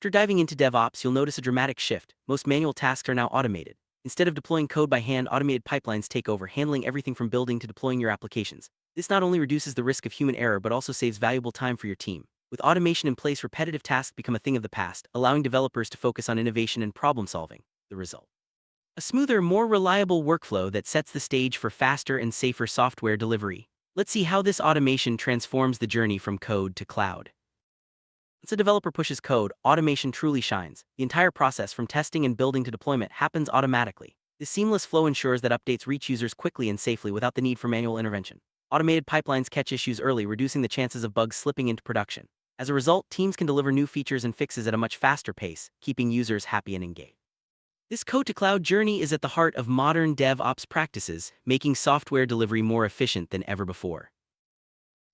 After diving into DevOps, you'll notice a dramatic shift. Most manual tasks are now automated. Instead of deploying code by hand, automated pipelines take over, handling everything from building to deploying your applications. This not only reduces the risk of human error but also saves valuable time for your team. With automation in place, repetitive tasks become a thing of the past, allowing developers to focus on innovation and problem solving. The result: a smoother, more reliable workflow that sets the stage for faster and safer software delivery. Let's see how this automation transforms the journey from code to cloud. Once a developer pushes code, automation truly shines. The entire process from testing and building to deployment happens automatically. This seamless flow ensures that updates reach users quickly and safely without the need for manual intervention. Automated pipelines catch issues early, reducing the chances of bugs slipping into production. As a result, teams can deliver new features and fixes at a much faster pace, keeping users happy and engaged. This code-to-cloud journey is at the heart of modern DevOps practices, making software delivery more efficient than ever before.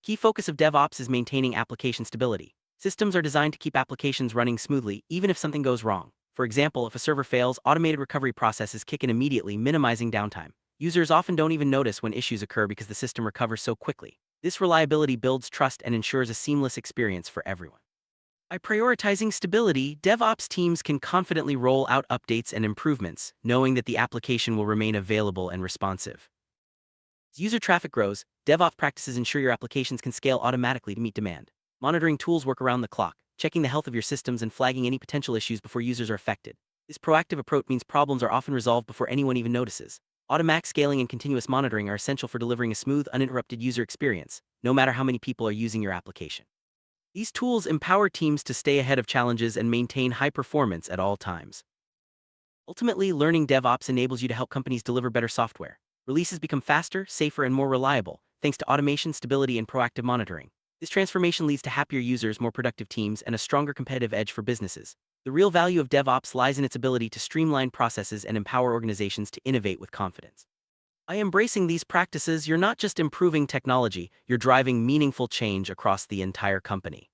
Key focus of DevOps is maintaining application stability. Systems are designed to keep applications running smoothly, even if something goes wrong. For example, if a server fails, automated recovery processes kick in immediately, minimizing downtime. Users often don't even notice when issues occur because the system recovers so quickly. This reliability builds trust and ensures a seamless experience for everyone. By prioritizing stability, DevOps teams can confidently roll out updates and improvements, knowing that the application will remain available and responsive. As user traffic grows, DevOps practices ensure your applications can scale automatically to meet demand. Monitoring tools work around the clock, checking the health of your systems and flagging any potential issues before users are affected. This proactive approach means problems are often resolved before anyone even notices. Automatic scaling and continuous monitoring are essential for delivering a smooth, uninterrupted user experience, no matter how many people are using your application. These tools empower teams to stay ahead of challenges and maintain high performance at all times. Ultimately, learning DevOps enables you to help companies deliver better software. Releases become faster, safer, and more reliable, thanks to automation, stability, and proactive monitoring. This transformation leads to happier users, more productive teams, and a stronger competitive edge for businesses. The real value of DevOps lies in its ability to streamline processes and empower organizations to innovate with confidence. By embracing these practices, you're not just improving technology, you're driving meaningful change across the entire company.